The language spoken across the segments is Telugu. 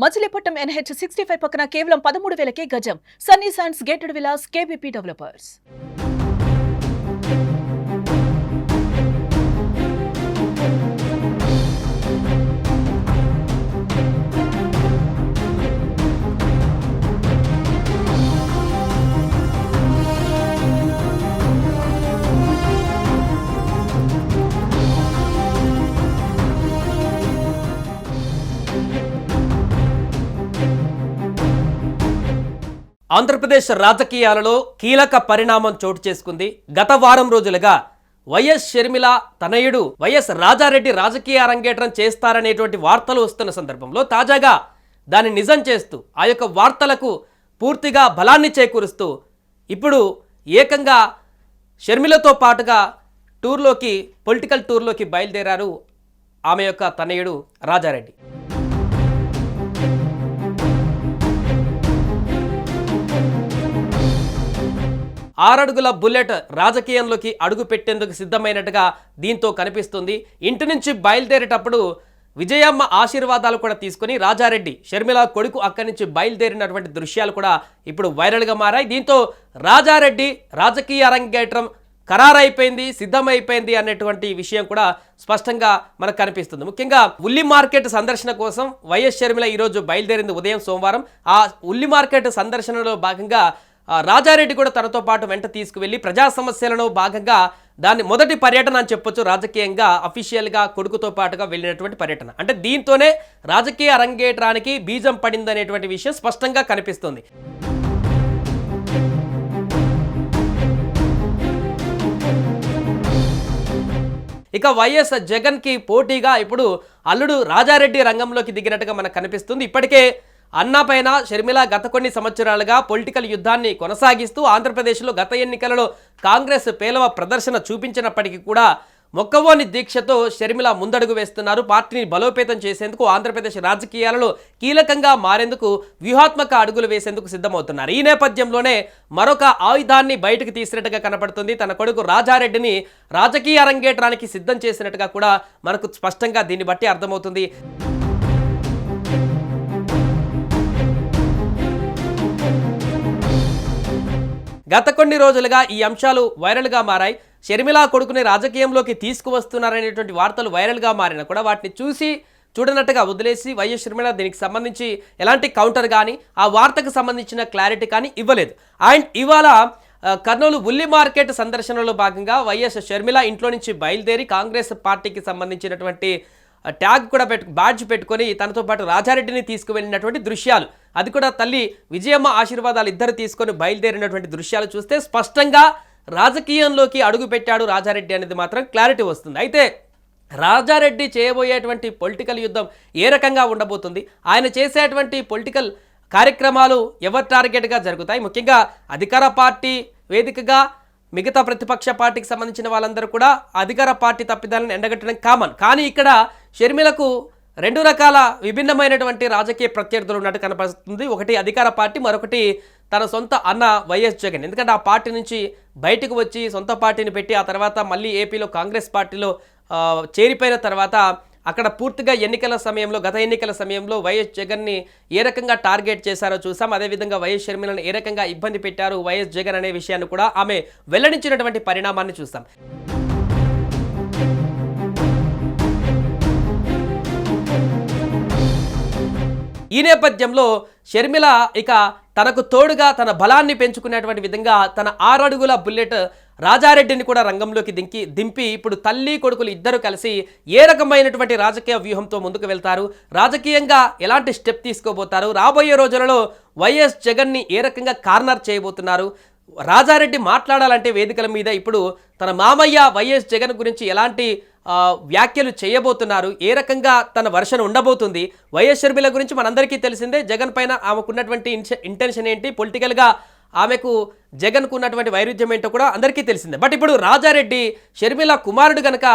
మచిలీపట్నం NH 65 పక్కన కేవలం 13,000కే గజం. Sunny sands gated Vilas KBP developers. Andhra Pradesh రాజకీయాలలో కీలక పరిణామం చోటు చేసుకుంది. గత వారం రోజులుగా వైఎస్ షర్మిల తనయుడు వైఎస్ రాజారెడ్డి రాజకీయ అరంగేట్రం చేస్తారనేటువంటి వార్తలు వస్తున్న సందర్భంలో తాజాగా దాన్ని నిజం చేస్తూ ఆ యొక్క వార్తలకు పూర్తిగా బలాన్ని చేకూరుస్తూ ఇప్పుడు ఏకంగా షర్మిలతో పాటుగా పొలిటికల్ టూర్లోకి బయలుదేరారు ఆమె యొక్క తనయుడు రాజారెడ్డి. ఆరడుగుల బుల్లెట్ రాజకీయంలోకి అడుగు పెట్టేందుకు సిద్ధమైనట్టుగా దీంతో కనిపిస్తుంది. ఇంటి నుంచి బయలుదేరేటప్పుడు విజయమ్మ ఆశీర్వాదాలు కూడా తీసుకుని రాజారెడ్డి షర్మిల కొడుకు అక్కడి నుంచి బయలుదేరినటువంటి దృశ్యాలు కూడా ఇప్పుడు వైరల్గా మారాయి. దీంతో రాజారెడ్డి రాజకీయ అరంగేట్రం ఖరారైపోయింది, సిద్ధమైపోయింది అన్నటువంటి విషయం కూడా స్పష్టంగా మనకు కనిపిస్తుంది. ముఖ్యంగా ఉల్లి మార్కెట్ సందర్శన కోసం వైఎస్ షర్మిల ఈరోజు బయలుదేరింది ఉదయం సోమవారం. ఆ ఉల్లి మార్కెట్ సందర్శనలో భాగంగా రాజారెడ్డి కూడా తనతో పాటు వెంట తీసుకువెళ్ళి ప్రజా సమస్యలను భాగంగా దాన్ని మొదటి పర్యటన అని చెప్పొచ్చు. రాజకీయంగా అఫీషియల్గా కొడుకుతో పాటుగా వెళ్ళినటువంటి పర్యటన. అంటే దీంతోనే రాజకీయ అరంగేట్రానికి బీజం పడిందనేటువంటి విషయం స్పష్టంగా కనిపిస్తుంది. ఇక వైఎస్ జగన్కి పోటీగా ఇప్పుడు అల్లుడు రాజారెడ్డి రంగంలోకి దిగినట్టుగా మనకు కనిపిస్తుంది. ఇప్పటికే అన్నా పైన షర్మిల గత కొన్ని సంవత్సరాలుగా పొలిటికల్ యుద్ధాన్ని కొనసాగిస్తూ ఆంధ్రప్రదేశ్లో గత ఎన్నికలలో కాంగ్రెస్ పేలవ ప్రదర్శన చూపించినప్పటికీ కూడా మొక్కవోని దీక్షతో షర్మిల ముందడుగు వేస్తున్నారు. పార్టీని బలోపేతం చేసేందుకు ఆంధ్రప్రదేశ్ రాజకీయాలలో కీలకంగా మారేందుకు వ్యూహాత్మక అడుగులు వేసేందుకు సిద్ధమవుతున్నారు. ఈ నేపథ్యంలోనే మరొక ఆయుధాన్ని బయటకు తీసినట్టుగా కనపడుతుంది. తన కొడుకు రాజారెడ్డిని రాజకీయ అరంగేట్రానికి సిద్ధం చేసినట్టుగా కూడా మనకు స్పష్టంగా దీన్ని బట్టి అర్థమవుతుంది. గత కొన్ని రోజులుగా ఈ అంశాలు వైరల్గా మారాయి. షర్మిల కొడుకుని రాజకీయంలోకి తీసుకువస్తున్నారనేటువంటి వార్తలు వైరల్గా మారినా కూడా వాటిని చూడనట్టుగా వదిలేసి వైఎస్ షర్మిల దీనికి సంబంధించి ఎలాంటి కౌంటర్ కానీ ఆ వార్తకు సంబంధించిన క్లారిటీ కానీ ఇవ్వలేదు. అండ్ ఇవాళ కర్నూలు ఉల్లి మార్కెట్ సందర్శనలో భాగంగా వైఎస్ షర్మిల ఇంట్లో నుంచి బయలుదేరి కాంగ్రెస్ పార్టీకి సంబంధించినటువంటి ట్యాగ్ కూడా బ్యాడ్జ్ పెట్టుకొని తనతో పాటు రాజారెడ్డిని తీసుకువెళ్ళినటువంటి దృశ్యాలు, అది కూడా తల్లి విజయమ్మ ఆశీర్వాదాలు ఇద్దరు తీసుకొని బయలుదేరినటువంటి దృశ్యాలు చూస్తే స్పష్టంగా రాజకీయంలోకి అడుగు పెట్టాడు రాజారెడ్డి అనేది మాత్రం క్లారిటీ వస్తుంది. అయితే రాజారెడ్డి చేయబోయేటువంటి పొలిటికల్ యుద్ధం ఏ రకంగా ఉండబోతుంది, ఆయన చేసేటువంటి పొలిటికల్ కార్యక్రమాలు ఎవరి టార్గెట్గా జరుగుతాయి, ముఖ్యంగా అధికార పార్టీ వేదికగా మిగతా ప్రతిపక్ష పార్టీకి సంబంధించిన వాళ్ళందరూ కూడా అధికార పార్టీ తప్పిదాలను ఎండగట్టడం కామన్. కానీ ఇక్కడ షర్మిలకు రెండు రకాల విభిన్నమైనటువంటి రాజకీయ ప్రత్యర్థులు ఉన్నట్టు కనపడుతుంది. ఒకటి అధికార పార్టీ, మరొకటి తన సొంత అన్న వైఎస్ జగన్. ఎందుకంటే ఆ పార్టీ నుంచి బయటకు వచ్చి సొంత పార్టీని పెట్టి ఆ తర్వాత మళ్ళీ ఏపీలో కాంగ్రెస్ పార్టీలో చేరిపోయిన తర్వాత అక్కడ పూర్తిగా గత ఎన్నికల సమయంలో వైఎస్ జగన్ని ఏ రకంగా టార్గెట్ చేశారో చూసాం. అదేవిధంగా వైఎస్ షర్మిలను ఏ రకంగా ఇబ్బంది పెట్టారు వైఎస్ జగన్ అనే విషయాన్ని కూడా ఆమె వెల్లడించినటువంటి పరిణామాన్ని చూస్తాం. ఈ నేపథ్యంలో షర్మిల ఇక తనకు తోడుగా తన బలాన్ని పెంచుకునేటువంటి విధంగా తన 6 అడుగుల బుల్లెట్ రాజారెడ్డిని కూడా రంగంలోకి దింపి ఇప్పుడు తల్లి కొడుకులు ఇద్దరు కలిసి ఏ రకమైనటువంటి రాజకీయ వ్యూహంతో ముందుకు వెళ్తారు, రాజకీయంగా ఎలాంటి స్టెప్ తీసుకోబోతారు, రాబోయే రోజులలో వైఎస్ జగన్ని ఏ రకంగా కార్నర్ చేయబోతున్నారు, రాజారెడ్డి మాట్లాడాలంటే వేదికల మీద ఇప్పుడు తన మామయ్య వైఎస్ జగన్ గురించి ఎలాంటి వ్యాఖ్యలు చేయబోతున్నారు, ఏ రకంగా తన వర్షన్ ఉండబోతుంది. వైఎస్ షర్మిల గురించి మనందరికీ తెలిసిందే. జగన్ పైన ఆమెకున్నటువంటి ఇంటెన్షన్ ఏంటి, పొలిటికల్గా ఆమెకు జగన్కు ఉన్నటువంటి వైరుధ్యం ఏంటో కూడా అందరికీ తెలిసిందే. బట్ ఇప్పుడు రాజారెడ్డి షర్మిల కుమారుడు కనుక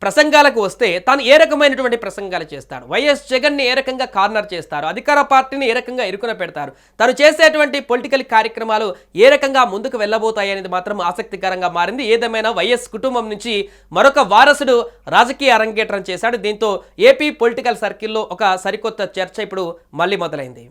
ప్రసంగాలకు వస్తే తాను ఏ రకమైనటువంటి ప్రసంగాలు చేస్తాడు, వైఎస్ జగన్ని ఏ రకంగా కార్నర్ చేస్తారు, అధికార పార్టీని ఏ రకంగా ఇరుకున పెడతారు, తను చేసేటువంటి పొలిటికల్ కార్యక్రమాలు ఏ రకంగా ముందుకు వెళ్ళబోతాయి అనేది మాత్రం ఆసక్తికరంగా మారింది. ఏదేమైనా వైఎస్ కుటుంబం నుంచి మరొక వారసుడు రాజకీయ అరంగేట్రం చేశాడు. దీంతో ఏపీ పొలిటికల్ సర్కిల్లో ఒక సరికొత్త చర్చ ఇప్పుడు మళ్ళీ మొదలైంది.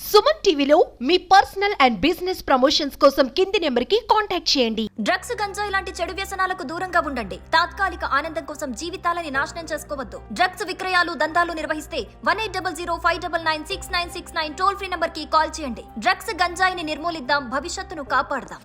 సుమన్ టీవీలో మీ పర్సనల్ అండ్ బిజినెస్ ప్రమోషన్స్ కోసం కింది నెంబర్కి కాంటాక్ట్ చేయండి. డ్రగ్స్, గంజాయి లాంటి చెడు వ్యసనాలకు దూరంగా ఉండండి. తాత్కాలిక ఆనందం కోసం జీవితాలని నాశనం చేసుకోవద్దు. డ్రగ్స్ విక్రయాలు, దందాలు నిర్వహిస్తే 1800599696 టోల్ ఫ్రీ నంబర్ కి కాల్ చేయండి. డ్రగ్స్, గంజాయిని నిర్మూలిద్దాం, భవిష్యత్తును కాపాడదాం.